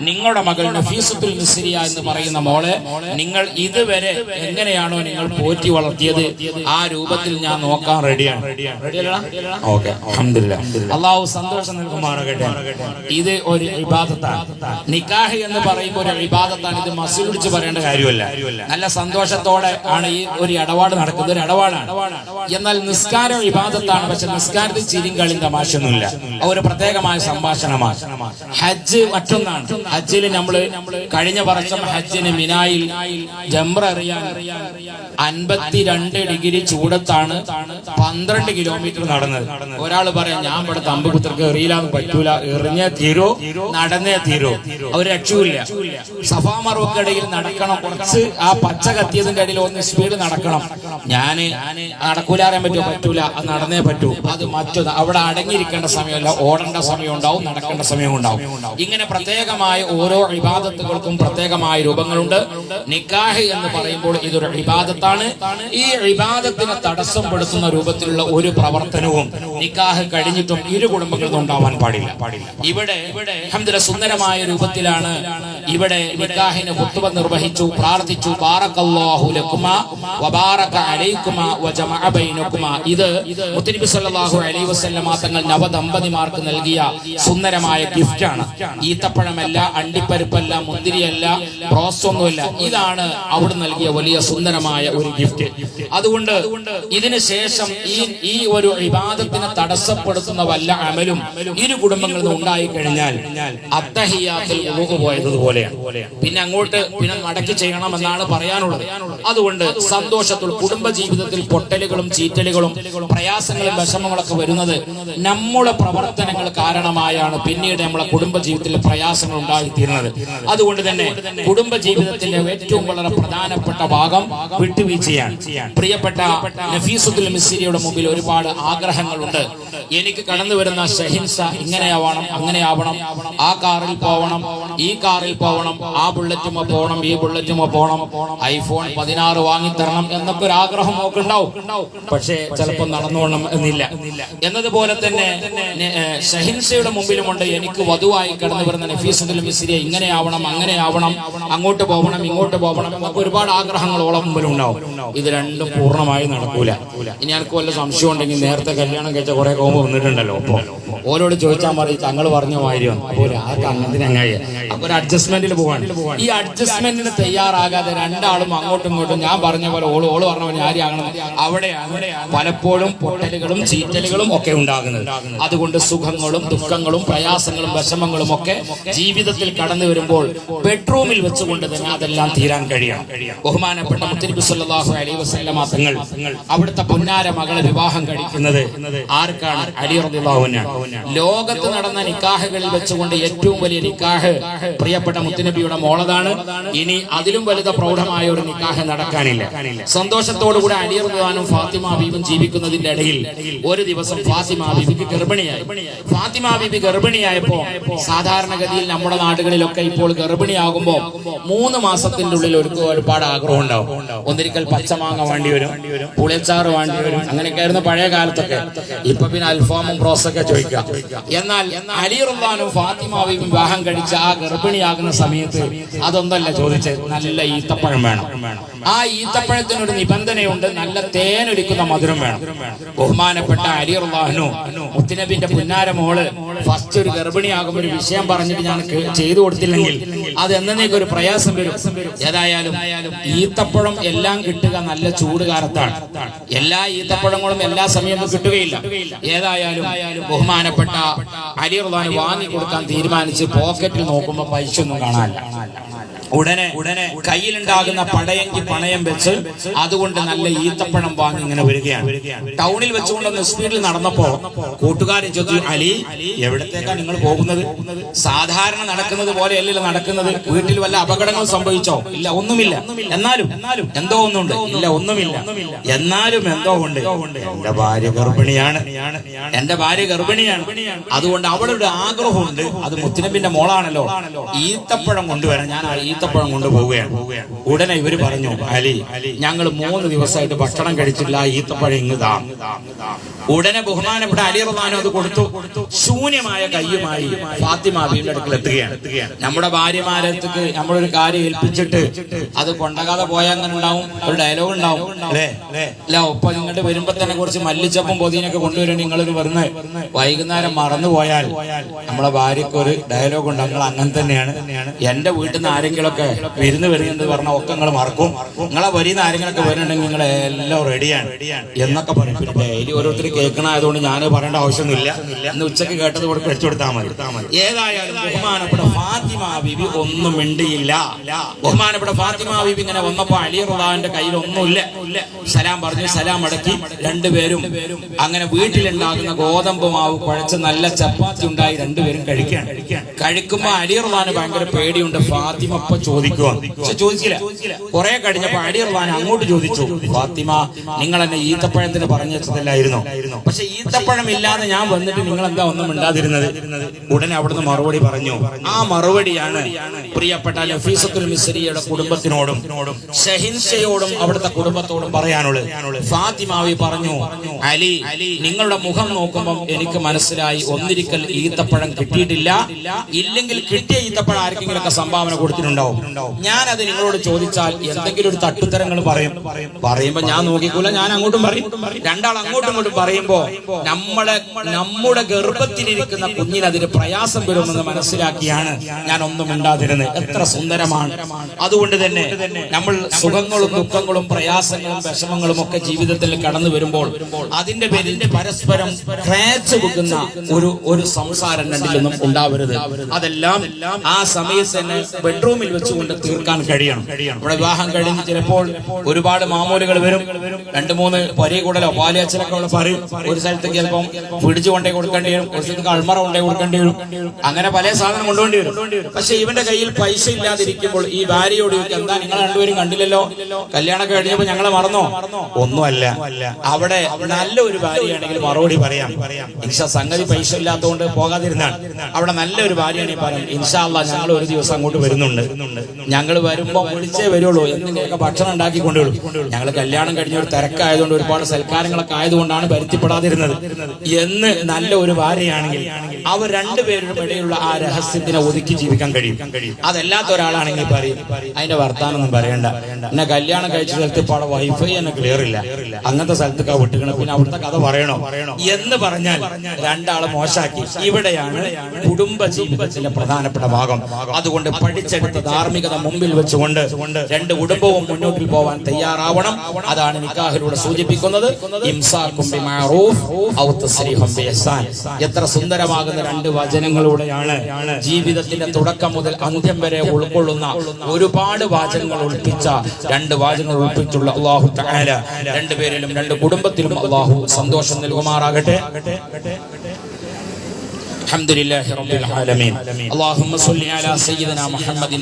നിങ്ങളുടെ മകൾ നഫീസത്തുൽ മിസ്രിയ എന്ന് പറയുന്ന മോളെ നിങ്ങൾ ഇതുവരെ എങ്ങനെയാണോ നിങ്ങൾ പോറ്റി വളർത്തിയത് ആ രൂപത്തിൽ ഞാൻ നോക്കാൻ റെഡിയാണ്. ഓക്കെ, അൽഹംദുലില്ലാഹ്. അല്ലാഹു സന്തോഷം നൽകുമാറാകട്ടെ. ഇത് ഒരു ഇബാദത്താണ്. നിക്കാഹ് എന്ന് പറയുമ്പോൾ ഒരു ഇബാദത്താണ്. ഇത് മസിൽ പിടിച്ച് പറയേണ്ട കാര്യമല്ല. നല്ല സന്തോഷത്തോടെ ആണ് ഈ ഒരു ഇടപാട് നടക്കുന്നത്. ഒരു ഇടപാടാണ്. എന്നാൽ നിസ്കാരം ഇബാദത്താണ്. പക്ഷെ നിസ്കാരത്തിൽ ചിരിയും കളിയും തമാശയൊന്നുമില്ല. ഒരു പ്രത്യേകമായ സംഭാഷണമാണ്. ഹജ്ജ് മറ്റൊന്നാണ്. ഹജ്ജിൽ നമ്മള് കഴിഞ്ഞ വർഷം ഹജ്ജിന് മിനായിൽ ജംറ എറിയാൻ 52 ഡിഗ്രി ചൂടത്താണ് 12 കിലോമീറ്റർ നടന്നത്. ഒരാൾ പറയാം ഞാൻ ഇവിടെ തമ്പുപുത്രക്ക് എറിയില്ലാന്ന് പറ്റൂല, എറിഞ്ഞേ തീരോ നടന്നേ തീരോ, ഒരു രക്ഷയില്ല. സഫാ മറുവക്കിടയിൽ നടക്കണം. കുറച്ച് ആ പച്ച കത്തിയതിന്റെ ഇടയിൽ ഒന്ന് സ്പീഡ് നടക്കണം. ഞാന് നടക്കൂലാറിയാൻ പറ്റുമോ? പറ്റൂല, അത് നടന്നേ പറ്റൂ. അത് മറ്റൊന്ന്. അവിടെ അടങ്ങിയിരിക്കേണ്ട സമയമല്ല, ഓടേണ്ട സമയം ഉണ്ടാവും, നടക്കേണ്ട സമയം ഉണ്ടാവും. ഇങ്ങനെ പ്രത്യേകമായ ഓരോ ഇബാദത്തുകൾക്കും പ്രത്യേകമായ രൂപങ്ങളുണ്ട്. നിക്കാഹ് എന്ന് പറയുമ്പോൾ ഇതൊരു ഇബാദത്താണ്. ഈ ഇബാദത്തിനെ തടസ്സപ്പെടുത്തുന്ന രൂപത്തിലുള്ള ഒരു പ്രവർത്തനവും നിക്കാഹ് കഴിഞ്ഞിട്ടും ഇരു കുടുംബങ്ങളിൽ ഉണ്ടാവാൻ പാടില്ല. ഇവിടെ അൽഹംദുലില്ലാഹ് സുന്ദരമായ രൂപത്തിലാണ് ഇവിടെ നിക്കാഹിന് ഖുത്ബ നിർവഹിച്ചു, പ്രാർത്ഥിച്ചു. ബാറകല്ലാഹു ലക്കുമാ വബാറക അലൈക്കുമാ വജമഅ ബൈനകുമാ. ഇത് മുത്തനബി സല്ലല്ലാഹു അലൈഹി വസല്ലമ തങ്ങൾ നവദമ്പതിമാർക്ക് നൽകിയ സുന്ദരമായ ഗിഫ്റ്റാണ്. ഈത്തപ്പഴമല്ല, അണ്ടിപ്പരിപ്പല്ല, മുന്തിരിയല്ല, റോസൊന്നുമില്ല. ഇതാണ് അവിടെ നൽകിയ വലിയ സുന്ദരമായ ഒരു ഗിഫ്റ്റ്. അതുകൊണ്ട് ഇതിന് ശേഷം ഈ ഒരു ഇബാദത്തിനെ തടസ്സപ്പെടുത്തുന്ന വല്ല അമലും ഇരു കുടുംബങ്ങളിൽ നിന്ന് ഉണ്ടായി കഴിഞ്ഞാൽ അത്തഹിയാത്തിൽ ഉളുഹ് പോയതുപോലെയാണ്. പിന്നെ അങ്ങോട്ട് പിന്നെ മടക്കി ചെയ്യണമെന്നാണ് പറയാനുള്ളത്. അതുകൊണ്ട് സന്തോഷത്തിൽ കുടുംബ ജീവിതത്തിൽ പൊട്ടലുകളും ചീറ്റലുകളും പ്രയാസങ്ങളും വിഷമങ്ങളൊക്കെ വരുന്നത് നമ്മുടെ പ്രവർത്തനങ്ങൾ കാരണമായാണ് പിന്നീട് നമ്മളെ കുടുംബ ജീവിതത്തിൽ പ്രയാസങ്ങൾ ഉണ്ടായിത്തീരുന്നത്. അതുകൊണ്ട് തന്നെ കുടുംബ ജീവിതത്തിന്റെ ഏറ്റവും വളരെ പ്രധാനപ്പെട്ട ഭാഗം വിട്ടുവീഴ്ചയാണ്. പ്രിയപ്പെട്ട നഫീസത്തുൽ മിസ്രിയുടെ മുമ്പിൽ ഒരുപാട് ആഗ്രഹങ്ങളുണ്ട്. എനിക്ക് കടന്നു വരുന്ന ഷഹിൻസ ഇങ്ങനെയാവണം, അങ്ങനെയാവണം, ആ കാറിൽ പോവണം, ഈ കാറിൽ പോവണം, ആ ബുള്ളറ്റുമോ പോകണം, ഈ ബുള്ളറ്റുമോ പോകണം, iPhone 16 വാങ്ങിത്തരണം എന്നൊക്കെ ഒരു ആഗ്രഹം ഒക്കെ ഉണ്ടാവും. പക്ഷേ ചിലപ്പോൾ നടന്നുകൊള്ളണം എന്നില്ല. എന്നതുപോലെ തന്നെ ഷഹിൻസയുടെ മുമ്പിലുമുണ്ട് എനിക്ക് വധുവായി കടന്നു വരുന്ന നഫീസത്തുൽ മിസ്രിയ ഇങ്ങനെയാവണം, അങ്ങനെയാവണം, അങ്ങോട്ട് പോകണം, ഇങ്ങോട്ട് പോകണം എന്നൊക്കെ ഒരുപാട് ആഗ്രഹങ്ങളോളം മുമ്പിലുണ്ടാവും. ഇത് രണ്ടും പൂർണ്ണമായി നടക്കൂല. ഇനി എനിക്ക് വല്ല സംശയം ഉണ്ടെങ്കിൽ നേരത്തെ കല്യാണം കഴിച്ച കുറെ കോമ്പ് വന്നിട്ടുണ്ടല്ലോ. അപ്പൊ ഓരോട് ചോദിച്ചാൽ മതി തങ്ങൾ പറഞ്ഞ മാതിരിയാണ്. അപ്പോൾ ആർക്ക് അങ്ങനത്തിന് അങ്ങനെ അപ്പൊ ഒരു അഡ്ജസ്റ്റ്മെന്റിൽ പോവാണ്. ഈ അഡ്ജസ്റ്റ്മെന്റിന് തയ്യാറാകാതെ രണ്ടാളും അങ്ങോട്ടും ഇങ്ങോട്ടും ഞാൻ പറഞ്ഞ പോലെ ഓള് പറഞ്ഞ പോലെ ആരെയാകണം, അവിടെയാണ് പലപ്പോഴും പൊട്ടലുകളും ചീറ്റലുകളും ഒക്കെ ഉണ്ടാകുന്നത്. അതുകൊണ്ട് സുഖങ്ങളും ദുഃഖങ്ങളും പ്രയാസങ്ങളും വിഷമങ്ങളും ഒക്കെ ജീവിതത്തിൽ കടന്നു വരുമ്പോൾ ബെഡ്റൂമിൽ വെച്ചുകൊണ്ട് തന്നെ അതെല്ലാം തീരാൻ കഴിയണം. ബഹുമാനപ്പെട്ട മുത്തനബി സല്ലല്ലാഹു അലൈഹി വസല്ലമ തങ്ങൾ അവിടുത്തെ പൊന്നാര മകളെ വിവാഹം കഴിക്കുന്നത് ആർക്കാണ്? അലി റളിയല്ലാഹു അൻഹു. ലോകത്ത് നടന്ന നിക്കാഹുകളിൽ വെച്ചുകൊണ്ട് ഏറ്റവും വലിയ നിക്കാഹ് പ്രിയപ്പെട്ട മുത്തനബിയുടെ മോളതാണ്. ഇനി അതിലും വലുത പ്രൗഢമായ ഒരു നിക്കാഹ് നടക്കാനില്ല. സന്തോഷത്തോടുകൂടി അലി റളിയല്ലാഹു അൻഹു ഫാത്തിമ ബീവി ജീവിക്കുന്നതിന്റെ ഇടയിൽ ഒരു ദിവസം ഫാത്തിമ ബീവിക്ക് ഗർഭിണിയായി. ഫാത്തിമ ബീവി ഗർഭിണിയായപ്പോ സാധാരണഗതിയിൽ നമ്മുടെ നാടുകളിലൊക്കെ ഇപ്പോൾ ഗർഭിണിയാകുമ്പോ 3 മാസത്തിന്റെ ഉള്ളിൽ ഒരുപാട് ആഗ്രഹം ഉണ്ടാവും. ഒന്നിരിക്കൽ പച്ചമാങ്ങ വേണ്ടി വരും, പുളിയച്ചാറ് വേണ്ടി വരും. അങ്ങനെയൊക്കെയായിരുന്നു പഴയ കാലത്തൊക്കെ. ഇപ്പൊ പിന്നെ അൽഫാമും ബ്രോസൊക്കെ ചോദിക്കാം. എന്നാൽ അലി റളിയല്ലാഹു അൻഹു ഫാത്തിമ ബീവി വിവാഹം കഴിച്ച ആ ഗർഭിണിയാകുന്ന സമയത്ത് അതൊന്നല്ല ചോദിച്ചത്, നല്ല ഈത്തപ്പഴം വേണം. ആ ഈത്തപ്പഴത്തിനൊരു നിബന്ധനയുണ്ട്, നല്ല തേനൊലിക്കുന്ന മധുരം വേണം. ബഹുമാനപ്പെട്ട അലി റളിയല്ലാഹു അൻഹു മുത്തനബിന്റെ പുന്നാര മോള് ഫസ്റ്റ് ഒരു ഗർഭിണിയാകുമ്പോൾ ഒരു വിഷയം പറഞ്ഞിട്ട് ഞാൻ ചെയ്തു കൊടുത്തില്ലെങ്കിൽ അത് എന്നേക്കൊരു പ്രയാസം വരും. ഏതായാലും ഈത്തപ്പഴം എല്ലാം കിട്ടുക നല്ല ചൂട് കാലത്താണ്. എല്ലാ ഈത്തപ്പഴങ്ങളും എല്ലാ സമയത്തും കിട്ടുകയില്ല. ഏതായാലും ബഹുമാനപ്പെട്ട അലി റളിയല്ലാഹു അൻഹു വാങ്ങി കൊടുക്കാൻ തീരുമാനിച്ച് പോക്കറ്റിൽ നോക്കുമ്പോൾ പൈസ ഒന്നും കാണാനില്ല. ഉടനെ കയ്യിലുണ്ടാകുന്ന പടയെങ്കിൽ പണയം വെച്ച് അതുകൊണ്ട് നല്ല ഈത്തപ്പഴം വാങ്ങി ഇങ്ങനെ വരികയാണ്. ടൗണിൽ വെച്ചുകൊണ്ടൊന്ന് സ്പീഡിൽ നടന്നപ്പോ കൂട്ടുകാരൻ ചോദിച്ചു, അലി എവിടത്തേക്കാണ് നിങ്ങൾ പോകുന്നത്? സാധാരണ നടക്കുന്നത് പോലെ അല്ലല്ലോ നടക്കുന്നത്. വീട്ടിൽ വല്ല അപകടങ്ങൾ സംഭവിച്ചോ? ഇല്ല, ഒന്നുമില്ല. എന്നാലും എന്തോ ഒന്നുണ്ട്. ഇല്ല, ഒന്നുമില്ല. എന്നാലും എന്തോ ഉണ്ട്. എന്റെ ഭാര്യ ഗർഭിണിയാണ്, എന്റെ ഭാര്യ ഗർഭിണിയാണ്. അതുകൊണ്ട് അവളുടെ ആഗ്രഹമുണ്ട്, അത് മുത്തനബിന്റെ മോളാണല്ലോ, ഈത്തപ്പഴം കൊണ്ടുവരാൻ. ഞാൻ ഈത്തപ്പഴം കൊണ്ടുപോവുകയാണ്. ഉടനെ ഇവര് പറഞ്ഞു, അലി ഞങ്ങൾ 3 ദിവസമായിട്ട് ഭക്ഷണം കഴിച്ചില്ല, ഈത്തപ്പഴം ഇങ്ങ് താ. ഉടനെ ബഹുമാനപ്പെട്ട അലി റളിയല്ലാഹു അത് കൊടുത്തു. ശൂന്യമായ കയ്യുമായി ഫാത്തിമ ബീവിയുടെ അടുക്കൽ എത്തുകയാണ്. നമ്മുടെ ഭാര്യമാരത്തേക്ക് നമ്മളൊരു കാര്യം ഏൽപ്പിച്ചിട്ട് അത് കൊണ്ടകാതെ പോയാൽ അങ്ങനെ ഉണ്ടാവും, ഒരു ഡയലോഗ് ഉണ്ടാവും അല്ലേ? അല്ല, ഒപ്പം നിങ്ങളുടെ വരുമ്പോ തന്നെ കുറച്ച് മല്ലിച്ചപ്പും പൊതിനൊക്കെ കൊണ്ടുവരും. നിങ്ങളൊരു വരുന്ന വൈകുന്നേരം മറന്നുപോയാൽ നമ്മളെ ഭാര്യക്ക് ഒരു ഡയലോഗ് ഉണ്ട്, നിങ്ങൾ അങ്ങനെ തന്നെയാണ്. എന്റെ വീട്ടിൽ നിന്ന് ആരെങ്കിലുമൊക്കെ വിരുന്ന് വരുന്നത് പറഞ്ഞാൽ ഒക്കെ നിങ്ങൾ മറക്കും. നിങ്ങളെ വരിന്ന് ആരെങ്കിലൊക്കെ വരുന്നുണ്ടെങ്കിൽ നിങ്ങൾ എല്ലാം റെഡിയാണ് എന്നൊക്കെ പറയും. പിന്നെ ഡെയിലി ഓരോരുത്തർ കേൾക്കണായതുകൊണ്ട് ഞാൻ പറയേണ്ട ആവശ്യമൊന്നുമില്ല. ഇന്ന് ഉച്ചക്ക് കേട്ടത് കൂടെ കഴിച്ചു കൊടുത്താൽ മതി. ഏതായാലും ബഹുമാനപ്പെട്ട ഫാത്തിമ ബീവി ഒന്നും മിണ്ടിയില്ല. ബഹുമാനപ്പെട്ട ഫാത്തിമ ബീവി ഇങ്ങനെ വന്നപ്പോ അലി റളിയല്ലാഹുവിന്റെ കയ്യിൽ ഒന്നുമില്ല. സലാം പറഞ്ഞു, സലാം അടക്കി രണ്ടുപേരും അങ്ങനെ വീട്ടിലുണ്ടാകുന്ന ഗോതമ്പ് മാവ് കുഴച്ച് നല്ല ചപ്പാത്തി ഉണ്ടായി രണ്ടുപേരും കഴിക്കുമ്പോ അലി റളിയല്ലാഹുവിന് ഭയങ്കര പേടിയുണ്ട്. ഫാത്തിമ ഇപ്പൊ ചോദിക്കുവാ, പക്ഷെ ചോദിച്ചില്ല. കുറെ കഴിഞ്ഞപ്പോ അലി റളിയല്ലാഹു അങ്ങോട്ട് ചോദിച്ചു, ഫാത്തിമ നിങ്ങൾ എന്നെ ഈത്തപ്പഴത്തിന് പറഞ്ഞു വെച്ചതല്ലായിരുന്നോ? പക്ഷെ ഈത്തപ്പഴം ഇല്ലാതെ ഞാൻ വന്നിട്ട് നിങ്ങൾ എന്താ ഒന്നും മിണ്ടാതിരുന്നത്? ഉടനെ അവിടുന്ന് മറുപടി പറഞ്ഞു. ആ മറുപടിയാണ് പ്രിയപ്പെട്ട നഫീസത്തുൽ മിസ്രിയുടെ കുടുംബത്തിനോടും ഷഹിൻഷയോടും അവിടുത്തെ കുടുംബത്തോടും പറയാനുള്ളത്. ഫാത്തിമാവി പറഞ്ഞു, അലി നിങ്ങളുടെ മുഖം നോക്കുമ്പോൾ എനിക്ക് മനസ്സിലായി ഒന്നിരിക്കൽ ഈത്തപ്പഴം കിട്ടിയിട്ടില്ല, ഇല്ലെങ്കിൽ കിട്ടിയ ഈത്തപ്പഴം ആർക്കെങ്കിലും ഒക്കെ സംഭാവന കൊടുത്തിട്ടുണ്ടാവും. ഞാനത് നിങ്ങളോട് ചോദിച്ചാൽ എന്തെങ്കിലും ഒരു തട്ടുത്തരങ്ങൾ പറയുമ്പോ ഞാൻ നോക്കിക്കൂല, ഞാൻ അങ്ങോട്ടും പറയും. രണ്ടാൾ അങ്ങോട്ടും ഇങ്ങോട്ടും പറയുമ്പോ നമ്മുടെ ഗർഭത്തിലിരിക്കുന്ന കുഞ്ഞിന് അതിന് പ്രയാസം വരുമെന്ന് മനസ്സിലാക്കിയാണ് ഞാൻ ഒന്നും മിണ്ടാതിരുന്നത്. എത്ര സുന്ദരമാണ്. അതുകൊണ്ട് തന്നെ നമ്മൾ സുഖങ്ങളും ദുഃഖങ്ങളും പ്രയാസങ്ങളും വിഷമങ്ങളും ഒക്കെ ജീവിതത്തിൽ കടന്നു വരുമ്പോൾ അതിന്റെ പേരിൽ പരസ്പരം ക്രാച്ച് വെക്കുന്ന ഒരു സംസാരം രണ്ടിലൊന്നും ഉണ്ടാവരുത്. അതെല്ലാം ആ സമയത്ത് തന്നെ ബെഡ്റൂമിൽ വെച്ചുകൊണ്ട് തീർക്കാൻ കഴിയണം. നമ്മുടെ വിവാഹം കഴിഞ്ഞ് ചിലപ്പോൾ ഒരുപാട് മാമൂലുകൾ വരും. 2-3 പൊരേ കൂടലോ പാലിയച്ചലൊക്കെ ഉള്ള പറയും. ഒരു സ്ഥലത്തേക്ക് ചിലപ്പം പിടിച്ചു കൊണ്ടേ കൊടുക്കേണ്ടി വരും, ഒരു സ്ഥലത്ത് അൾമറ കൊണ്ടേ കൊടുക്കേണ്ടി വരും. അങ്ങനെ പല സാധനം കൊണ്ടുപോണ്ടി വരും. പക്ഷെ ഇവന്റെ കയ്യിൽ പൈസ ഇല്ലാതിരിക്കുമ്പോൾ ഈ ഭാര്യയോട് എന്താ നിങ്ങൾ രണ്ടുപേരും കണ്ടില്ലല്ലോ, കല്യാണമൊക്കെ കഴിഞ്ഞപ്പോ ഞങ്ങളെ മറന്നോ? ഒന്നുമല്ല. അവിടെ നല്ല ഒരു ഭാര്യയാണെങ്കിൽ മറുപടി പറയാം, ഇൻഷാ സംഗതി പൈസ ഇല്ലാത്തതുകൊണ്ട് പോകാതിരുന്നാണ്. അവിടെ നല്ലൊരു ഭാര്യയാണെങ്കിൽ പറയാം, ഇൻഷാ അല്ലാഹ് ഞങ്ങൾ ഒരു ദിവസം അങ്ങോട്ട് വരുന്നുണ്ട്, ഞങ്ങൾ വരുമ്പോ വിളിച്ചേ വരുള്ളൂ, എന്തെങ്കിലുമൊക്കെ ഭക്ഷണം ഉണ്ടാക്കി കൊണ്ടുവരും. ഞങ്ങൾ കല്യാണം കഴിഞ്ഞ ഒരു തിരക്കായതുകൊണ്ട് ഒരുപാട് സൽക്കാരങ്ങളൊക്കെ ആയതുകൊണ്ടാണ് വരുത്തിപ്പെടാതിരുന്നത് എന്ന് നല്ല ഒരു ഭാര്യയാണെങ്കിൽ അവർ രണ്ടുപേരുടെ ഇടയിലുള്ള ആ രഹസ്യത്തിനെ ഒതുക്കി ജീവിക്കാൻ കഴിയും. അതല്ലാത്ത ഒരാളാണെങ്കിൽ പറയും, അതിന്റെ വർത്താനൊന്നും പറയണ്ട, എന്നെ കല്യാണം കഴിച്ച സ്ഥലത്ത് ഇപ്പോൾ വൈഫൈ എന്നെ ക്ലിയർ ഇല്ല, അങ്ങനത്തെ സ്ഥലത്തൊക്കെ വിട്ടുകണം, പിന്നെ അവിടുത്തെ കഥ പറയണോ എന്ന് പറഞ്ഞാൽ രണ്ടാളെ മോശാക്കി. ഇവിടെയാണ് കുടുംബ ജീവിതത്തിന്റെ പ്രധാനപ്പെട്ട ഭാഗം. അതുകൊണ്ട് പഠിച്ചെടുത്ത ധാർമ്മികത മുമ്പിൽ വെച്ചുകൊണ്ട് രണ്ട് കുടുംബവും മുന്നോട്ടിൽ പോവാൻ തയ്യാറാവണം. അതാണ് നിക്കാഹിലൂടെ സൂചിപ്പിക്കുന്നത്. ഇംസാകും ബിമഅറൂഫ് ഔ തസ്രീഹും ബിഇഹ്സാൻ. എത്ര സുന്ദരമാകുന്ന രണ്ട് വചനങ്ങളിലൂടെയാണ് ജീവിതത്തിന്റെ തുടക്കം മുതൽ അന്ത്യം വരെ ഉൾക്കൊള്ളുന്ന ഒരുപാട് വാചകങ്ങൾ ഉൾപ്പിച്ച രണ്ട് വാചകങ്ങൾ ഉൾപ്പിച്ചുള്ള അല്ലാഹു തആല രണ്ടുപേരിലും രണ്ട് കുടുംബത്തിലും അല്ലാഹു സന്തോഷം നൽകുമാറാകട്ടെ. അൽഹംദുലില്ലാഹി റബ്ബിൽ ആലമീൻ. അല്ലാഹുമ്മ സ്വല്ലി അലാ സയ്യിദിനാ മുഹമ്മദിൻ